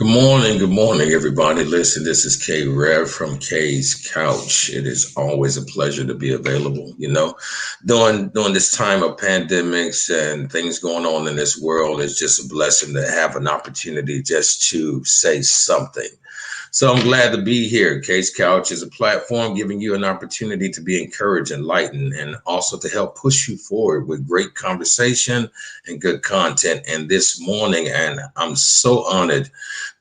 Good morning, everybody. Listen, this is K Rev from K's Couch. It is always a pleasure to be available. During this time of pandemics and things going on in this world, it's just a blessing to have an opportunity just to say something. So I'm glad to be here. Case Couch is a platform giving you an opportunity to be encouraged, enlightened, and also to help push you forward with great conversation and good content. And this morning, and I'm so honored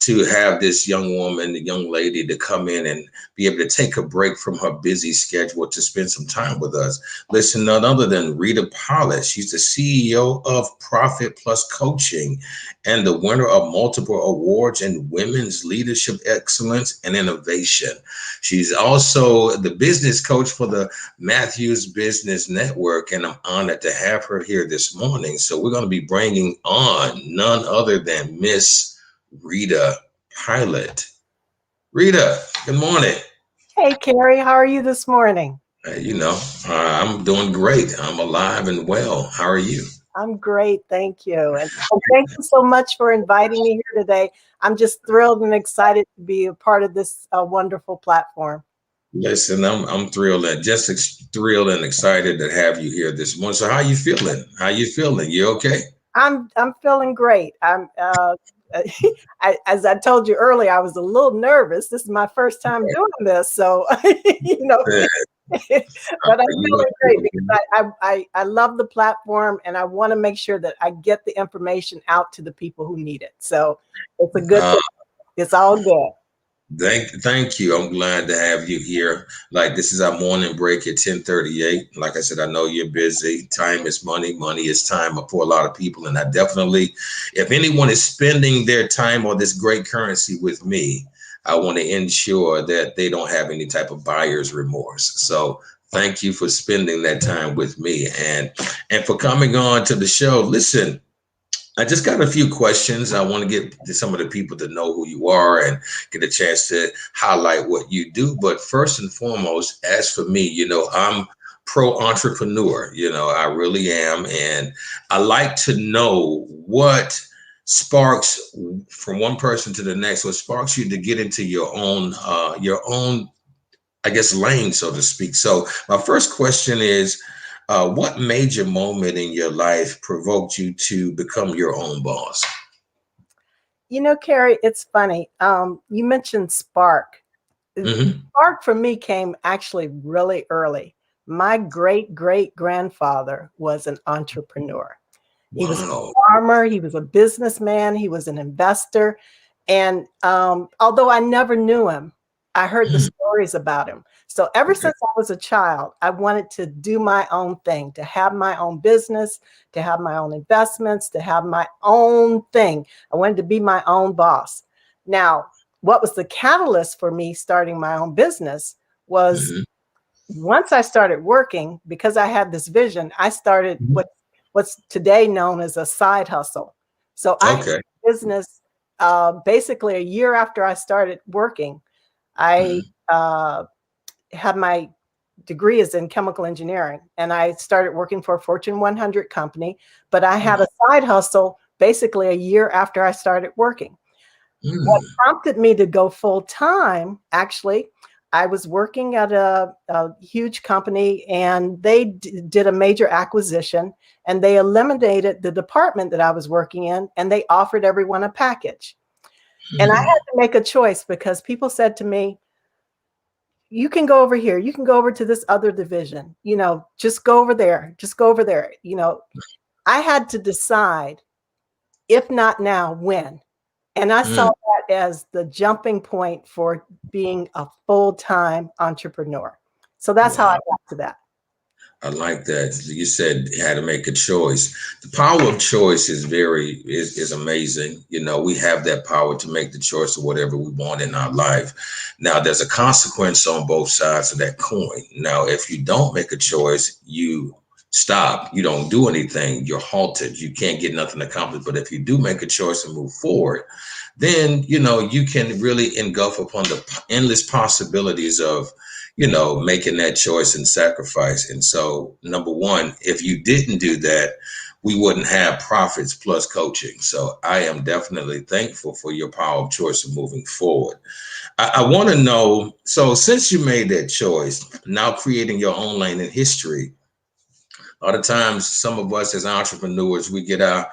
to have this young woman, the young lady, to come in and be able to take a break from her busy schedule to spend some time with us. Listen, none other than Rita Pilate. She's the CEO of Profit Plus Coaching and the winner of multiple awards in women's leadership excellence and innovation. She's also the business coach for the Matthews Business Network, and I'm honored to have her here this morning. So we're going to be bringing on none other than Miss Rita Pilate. Rita, good morning. Hey, Carrie, how are you this morning? I'm doing great. I'm alive and well. How are you? I'm great, thank you. And thank you so much for inviting me here today. I'm just thrilled and excited to be a part of this wonderful platform. Listen, I'm thrilled and thrilled and excited to have you here this morning. So how you feeling? How you feeling? You okay? I'm feeling great. As I told you earlier, I was a little nervous. This is my first time doing this, so you know. But I'm feeling great because I love the platform and I want to make sure that I get the information out to the people who need it. So it's a good thing. It's all good. Thank you. I'm glad to have you here. Like, this is our morning break at 10:38. Like I said, I know you're busy. Time is money. Money is time for a lot of people. And I definitely, if anyone is spending their time or this great currency with me, I want to ensure that they don't have any type of buyer's remorse. So thank you for spending that time with me and for coming on to the show. Listen, I just got a few questions. I want to get to some of the people to know who you are and get a chance to highlight what you do. But first and foremost, as for me, I'm pro entrepreneur. I really am. And I like to know what sparks from one person to the next, what sparks you to get into your own, I guess, lane, so to speak. So my first question is, what major moment in your life provoked you to become your own boss? Carrie, it's funny. You mentioned spark. Mm-hmm. Spark for me came actually really early. My great grandfather was an entrepreneur. He was a Wow. farmer, he was a businessman, he was an investor. And although I never knew him, I heard the stories about him. So ever Okay. since I was a child, I wanted to do my own thing, to have my own business, to have my own investments, to have my own thing. I wanted to be my own boss. Now, what was the catalyst for me starting my own business was Mm-hmm. once I started working, because I had this vision, I started Mm-hmm. what's today known as a side hustle. So I had Okay. a business basically a year after I started working. I Mm-hmm. had my degree is in chemical engineering, and I started working for a Fortune 100 company, but I had a side hustle basically a year after I started working. What Mm-hmm. prompted me to go full time, actually, I was working at a huge company and they did a major acquisition and they eliminated the department that I was working in and they offered everyone a package. And I had to make a choice because people said to me, you can go over here, you can go over to this other division, just go over there, just go over there. I had to decide, if not now, when. And I saw Mm-hmm. that as the jumping point for being a full-time entrepreneur. So that's how I Wow. got to that. I like that. You said you had to make a choice. The power of choice is amazing. We have that power to make the choice of whatever we want in our life. Now, there's a consequence on both sides of that coin. Now, if you don't make a choice, you stop. You don't do anything. You're halted. You can't get nothing accomplished. But if you do make a choice and move forward, then you can really engulf upon the endless possibilities of making that choice and sacrifice. And so, number one, if you didn't do that, we wouldn't have Profits Plus coaching. So I am definitely thankful for your power of choice of moving forward. I want to know, so since you made that choice, now creating your own lane in history, a lot of times some of us as entrepreneurs, we get our,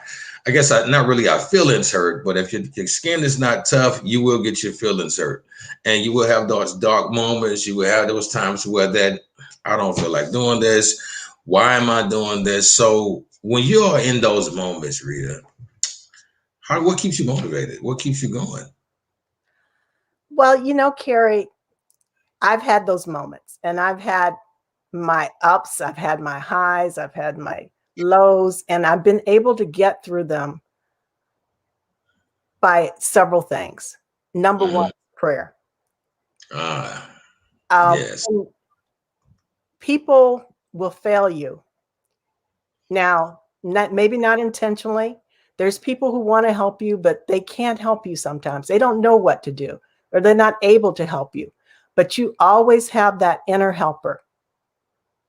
I guess not really our feelings hurt, but if your skin is not tough, you will get your feelings hurt. And you will have those dark moments. You will have those times where that, I don't feel like doing this. Why am I doing this? So when you are in those moments, Rita, what keeps you motivated? What keeps you going? Well, Carrie, I've had those moments, and I've had my ups, I've had my highs, I've had my lows, and I've been able to get through them by several things. Number one, prayer. Ah, Um, yes. People will fail you. Now, maybe not intentionally. There's people who want to help you, but they can't help you sometimes. They don't know what to do, or they're not able to help you. But you always have that inner helper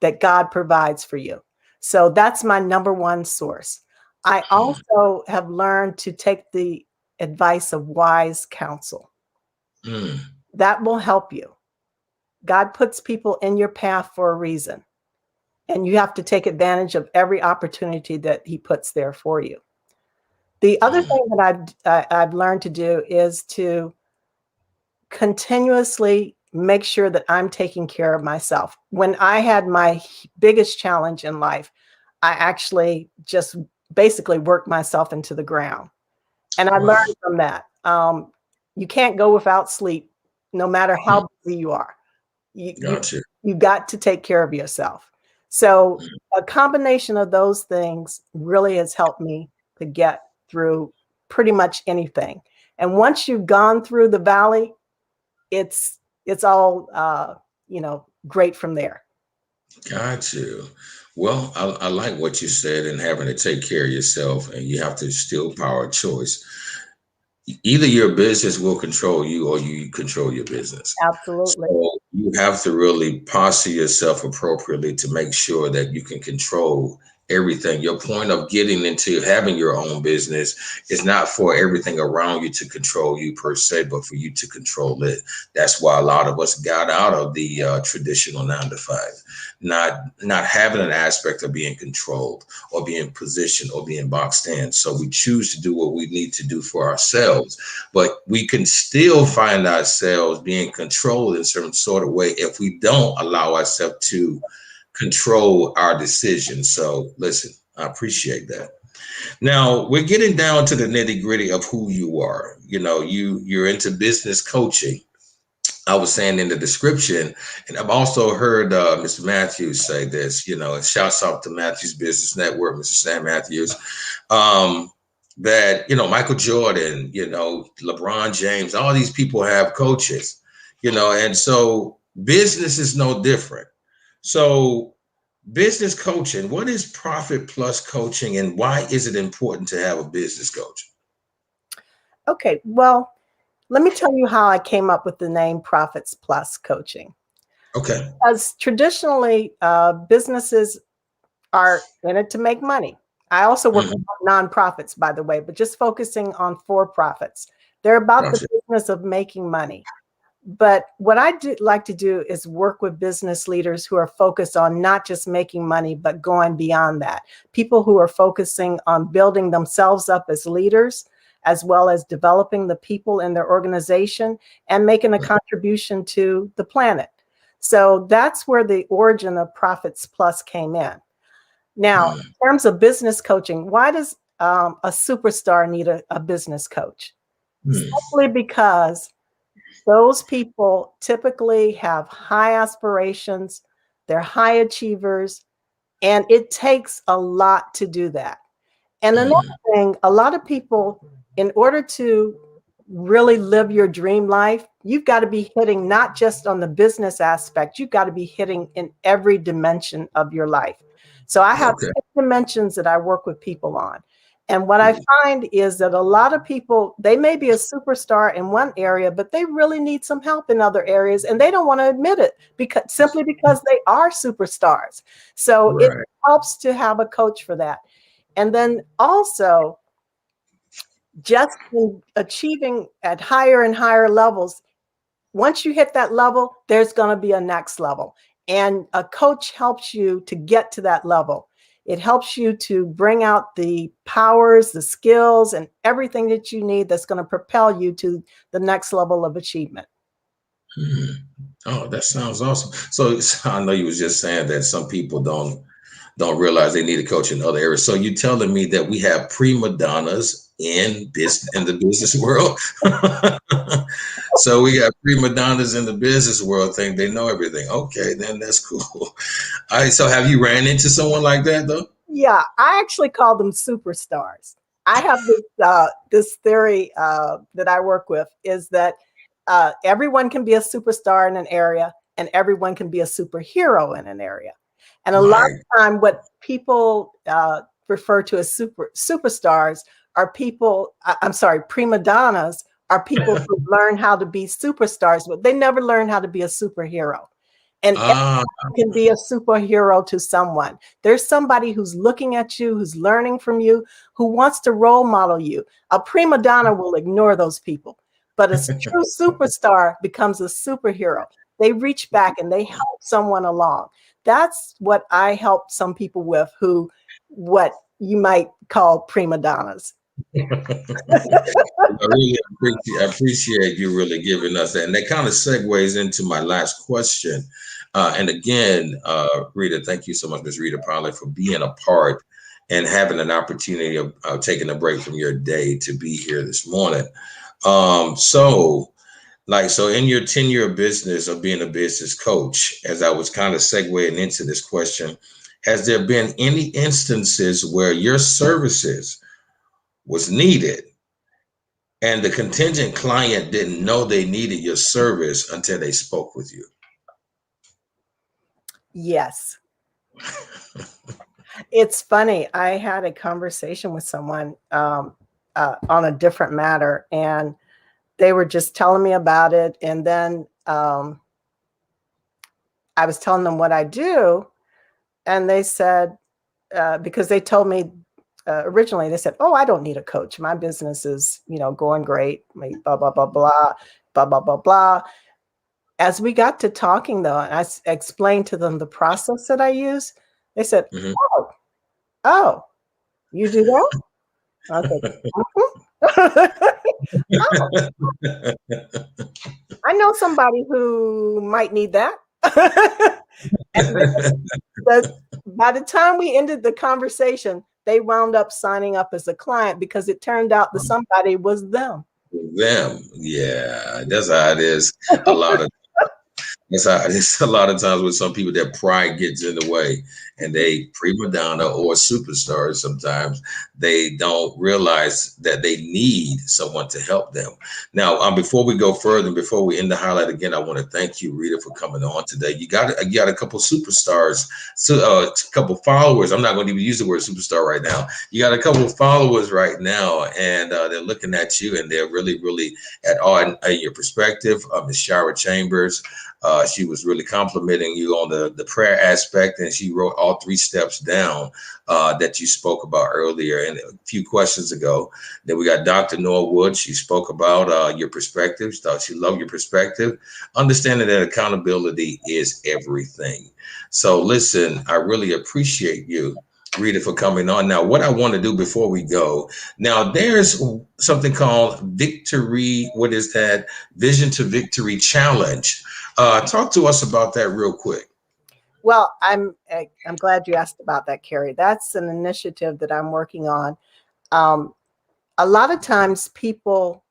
that God provides for you. So that's my number one source. I also have learned to take the advice of wise counsel. That will help you. God puts people in your path for a reason, and you have to take advantage of every opportunity that he puts there for you. The other thing that I've learned to do is to continuously make sure that I'm taking care of myself. When I had my biggest challenge in life, I actually just basically worked myself into the ground. And I learned from that. You can't go without sleep, no matter how busy you are. Gotcha. You got to take care of yourself. So a combination of those things really has helped me to get through pretty much anything. And once you've gone through the valley, it's all great from there. Got you. Well, I like what you said and having to take care of yourself, and you have to still power choice. Either your business will control you or you control your business. Absolutely. So you have to really posture yourself appropriately to make sure that you can control everything. Your point of getting into having your own business is not for everything around you to control you per se, but for you to control it. That's why a lot of us got out of the traditional 9 to 5, not having an aspect of being controlled or being positioned or being boxed in. So we choose to do what we need to do for ourselves, but we can still find ourselves being controlled in some sort of way if we don't allow ourselves to control our decisions. So listen, I appreciate that. Now we're getting down to the nitty gritty of who you are. You're into business coaching. I was saying in the description, and I've also heard Mr. Matthews say this, and shouts out to Matthews Business Network, Mr. Sam Matthews, um, that, Michael Jordan, LeBron James, all these people have coaches, and so business is no different. So business coaching, what is Profit Plus coaching, and why is it important to have a business coach? Okay, well, let me tell you how I came up with the name Profits Plus Coaching. Okay. As traditionally, businesses are in it to make money. I also work with nonprofits, by the way, but just focusing on for-profits. They're about the business of making money. But what I do like to do is work with business leaders who are focused on not just making money, but going beyond that. People who are focusing on building themselves up as leaders, as well as developing the people in their organization and making a contribution to the planet. So that's where the origin of Profits Plus came in. Now, in terms of business coaching, why does a superstar need a business coach? Simply because those people typically have high aspirations, they're high achievers, and it takes a lot to do that. And another thing, a lot of people, in order to really live your dream life, you've got to be hitting not just on the business aspect, you've got to be hitting in every dimension of your life. So I have 6 dimensions that I work with people on. And what I find is that a lot of people, they may be a superstar in one area, but they really need some help in other areas, and they don't want to admit it simply because they are superstars. So it Right. helps to have a coach for that. And then also, just in achieving at higher and higher levels, once you hit that level, there's going to be a next level. And a coach helps you to get to that level. It helps you to bring out the powers, the skills, and everything that you need that's going to propel you to the next level of achievement. Mhm. Oh, that sounds awesome. So I know you was just saying that some people don't realize they need a coach in other areas. So you telling me that we have prima donnas in the business world? So we got prima donnas in the business world think they know everything. Okay, then that's cool. All right. So have you ran into someone like that though? Yeah, I actually call them superstars. I have this theory that I work with is that everyone can be a superstar in an area, and everyone can be a superhero in an area. And a lot Right. of time, what people refer to as superstars are people. I'm sorry, prima donnas are people who learn how to be superstars, but they never learn how to be a superhero. And Ah, can be a superhero to someone. There's somebody who's looking at you, who's learning from you, who wants to role model you. A prima donna will ignore those people, but a true superstar becomes a superhero. They reach back and they help someone along. That's what I help some people with who, what you might call prima donnas. I appreciate you really giving us that. And that kind of segues into my last question. And again, Rita, thank you so much, Ms. Rita Pilate, for being a part and having an opportunity of taking a break from your day to be here this morning. So in your tenure of business of being a business coach, as I was kind of segueing into this question, has there been any instances where your services was needed and the contingent client didn't know they needed your service until they spoke with you? Yes. It's funny. I had a conversation with someone on a different matter, and they were just telling me about it. And then I was telling them what I do. And they said, because they told me originally, they said, "Oh, I don't need a coach. My business is, going great. Blah, blah, blah, blah, blah, blah, blah, blah." As we got to talking, though, and I explained to them the process that I use, they said, Mhm. "Oh, oh, you do that?" I said, "Mhm." "Oh, I know somebody who might need that." And but by the time we ended the conversation, they wound up signing up as a client because it turned out the somebody was them. Them, yeah, that's how it is. A lot of It's it's a lot of times with some people that pride gets in the way and they prima donna or superstars sometimes they don't realize that they need someone to help them. Now, before we go further, before we end the highlight again, I want to thank you, Rita, for coming on today. You got a couple superstars, so a couple followers. I'm not going to even use the word superstar right now. You got a couple of followers right now, and they're looking at you, and they're really, really at all in your perspective. Ms. Shara Chambers. She was really complimenting you on the prayer aspect, and she wrote all three steps down that you spoke about earlier and a few questions ago. Then we got Dr. Norwood. She spoke about your perspectives. Thought she loved your perspective, understanding that accountability is everything. So listen, I really appreciate you, Rita, for coming on. Now, what I want to do before we go, now there's something called Victory. What is that? Vision to Victory Challenge. Talk to us about that real quick. Well, I'm glad you asked about that, Carrie. That's an initiative that I'm working on. Um, a lot of times people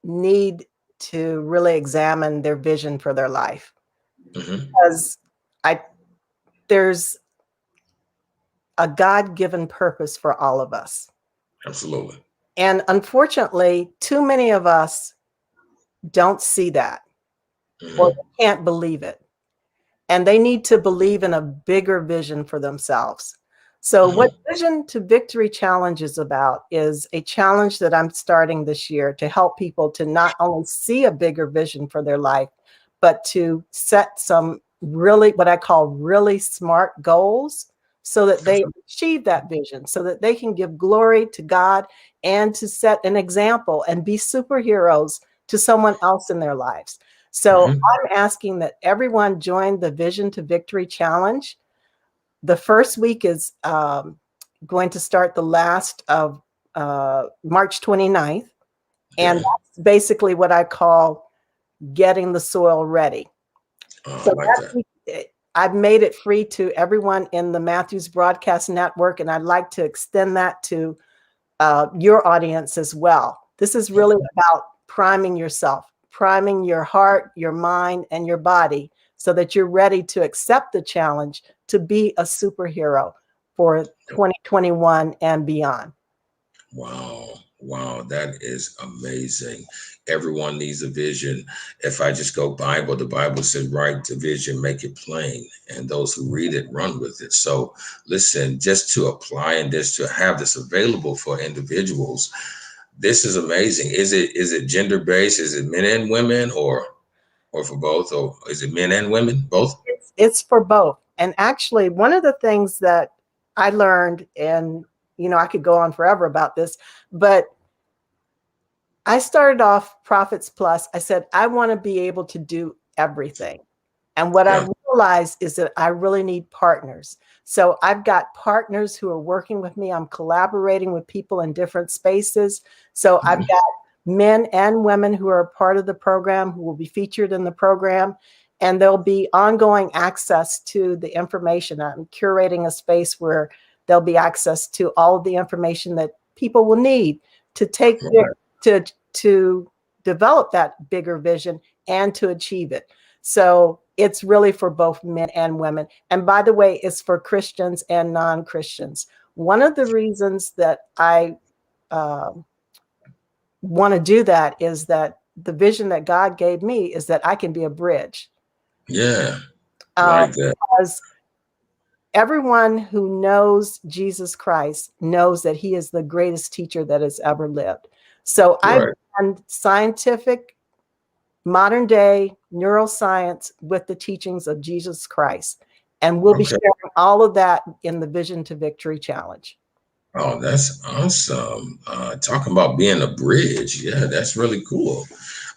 need to really examine their vision for their life Hmm. because I there's a God-given purpose for all of us. Absolutely. And unfortunately, too many of us don't see that or Hmm. can't believe it. And they need to believe in a bigger vision for themselves. So what Vision to Victory Challenge is about is a challenge that I'm starting this year to help people to not only see a bigger vision for their life, but to set some really, what I call really smart goals so that they achieve that vision, so that they can give glory to God and to set an example and be superheroes to someone else in their lives. So I'm asking that everyone join the Vision to Victory Challenge. The first week is going to start the last of March 29th. And that's basically what I call getting the soil ready. So like that. week, I've made it free to everyone in the Matthews Broadcast Network, and I'd like to extend that to your audience as well. This is really about priming yourself, priming your heart, your mind, and your body so that you're ready to accept the challenge to be a superhero for 2021 and beyond. Wow. Wow, that is amazing. Everyone needs a vision. If I just go Bible, the Bible says, write the vision, make it plain, and those who read it run with it. So listen, just to apply and just to have this available for individuals, this is amazing. Is it gender based? Is it men and women, or for both, or is it men and women both? It's for both. And actually, one of the things that I learned, and I could go on forever about this, but I started off Profits Plus. I said, I want to be able to do everything. And what I Yeah. realized is that I really need partners. So I've got partners who are working with me. I'm collaborating with people in different spaces. So I've got men and women who are part of the program who will be featured in the program. And there'll be ongoing access to the information. I'm curating a space where there'll be access to all of the information that people will need to take to develop that bigger vision and to achieve it. So it's really for both men and women. And by the way, it's for Christians and non-Christians. One of the reasons that I want to do that is that the vision that God gave me is that I can be a bridge. Yeah. Like that. Because everyone who knows Jesus Christ knows that he is the greatest teacher that has ever lived. So I've done scientific modern day neuroscience with the teachings of Jesus Christ. And we'll be sharing all of that in the Vision to Victory Challenge. Oh, that's awesome. Talking about being a bridge. Yeah, that's really cool.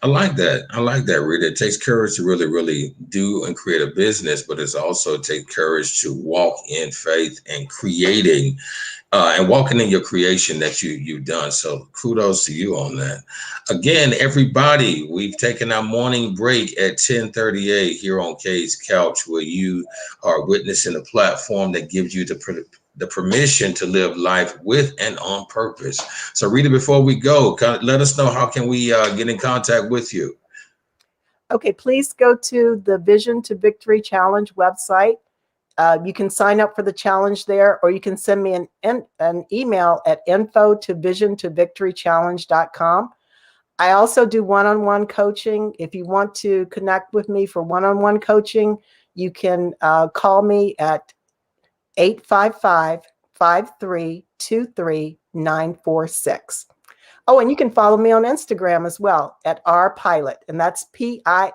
I like that. I like that, Rita. It takes courage to really, really do and create a business, but it's also take courage to walk in faith and creating and walking in your creation that you've done. So kudos to you on that. Again, everybody, we've taken our morning break at 10:38 here on Kay's Couch, where you are witnessing a platform that gives you the permission to live life with and on purpose. So Rita, before we go, let us know how can we get in contact with you. Okay, please go to the Vision to Victory Challenge website. You can sign up for the challenge there, or you can send me an email at info@visiontovictorychallenge.com. I also do one-on-one coaching. If you want to connect with me for one-on-one coaching, you can call me at 855-532-3946. Oh, and you can follow me on Instagram as well at rpilate, and that's Pilate.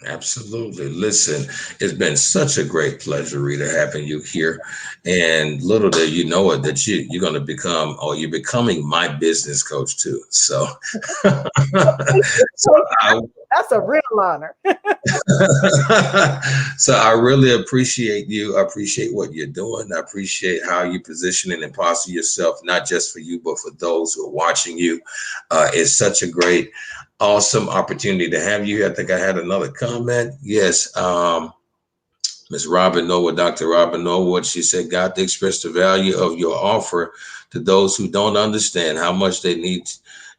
Absolutely. Listen, it's been such a great pleasure, Rita, having you here. And little did you know it that you're going to become, or you're becoming my business coach too. So, so that's a real honor. So I really appreciate you. I appreciate what you're doing. I appreciate how you position and impostor yourself, not just for you, but for those who are watching you. It's such a great, awesome opportunity to have you. I think I had another comment. Yes. Ms. Robin Norwood, Dr. Robin Norwood, she said, God to express the value of your offer to those who don't understand how much they need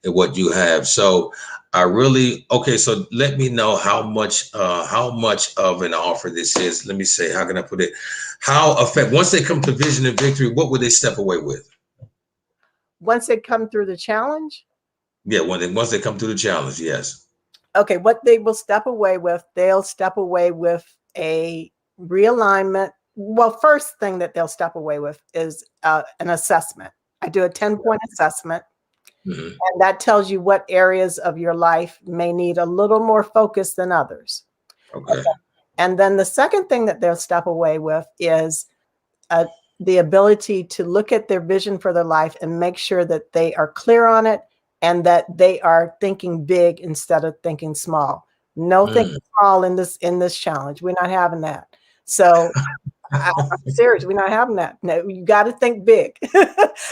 and what you have. So I really, okay, so let me know how much of an offer this is. Let me say, how can I put it? Once they come to Vision and Victory, what would they step away with? Once they come through the challenge? Yeah, once they come through the challenge, yes. Okay, what they will step away with, they'll step away with a realignment Well, first thing that they'll step away with is an assessment. I do a 10-point assessment, Mhm. and that tells you what areas of your life may need a little more focus than others. Okay. And then the second thing that they'll step away with is uh, the ability to look at their vision for their life and make sure that they are clear on it and that they are thinking big instead of thinking small. No thinking Mm. small in this challenge. We're not having that. So I'm serious. We're not having that. No, you got to think big.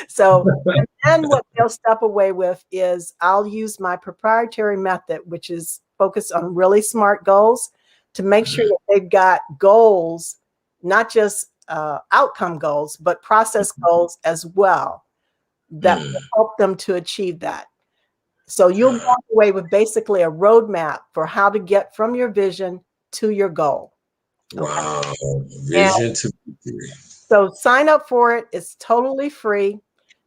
So, and then what they'll step away with is I'll use my proprietary method, which is focused on really smart goals, to make sure Mhm. that they've got goals, not just outcome goals, but process goals as well that will Mm. help them to achieve that. So you'll walk away with basically a roadmap for how to get from your vision to your goal. Okay. Wow. And Vision to victory. so sign up for it. It's totally free.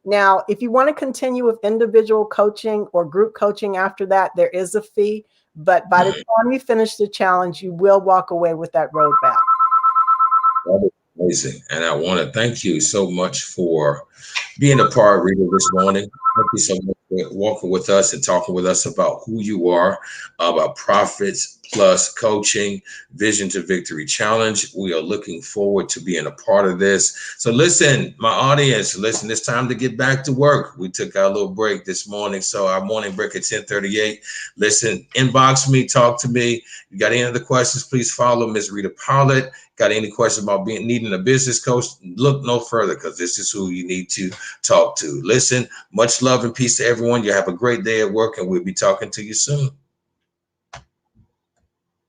Now, if you want to continue with individual coaching or group coaching after that, there is a fee. But by the Mm. time you finish the challenge, you will walk away with that roadmap. That is amazing. And I want to thank you so much for being a part, Rita, this morning. Thank you so much for walking with us and talking with us about who you are, about Profits Plus Coaching, Vision to Victory Challenge. We are looking forward to being a part of this. So listen, my audience, listen, it's time to get back to work. We took our little break this morning. So our morning break at 10:38. Listen, inbox me, talk to me. You got any other questions, please follow Ms. Rita Pilate. Got any questions about needing a business coach? Look no further, because this is who you need to talk to. Listen, much love and peace to everyone. You have a great day at work, and we'll be talking to you soon.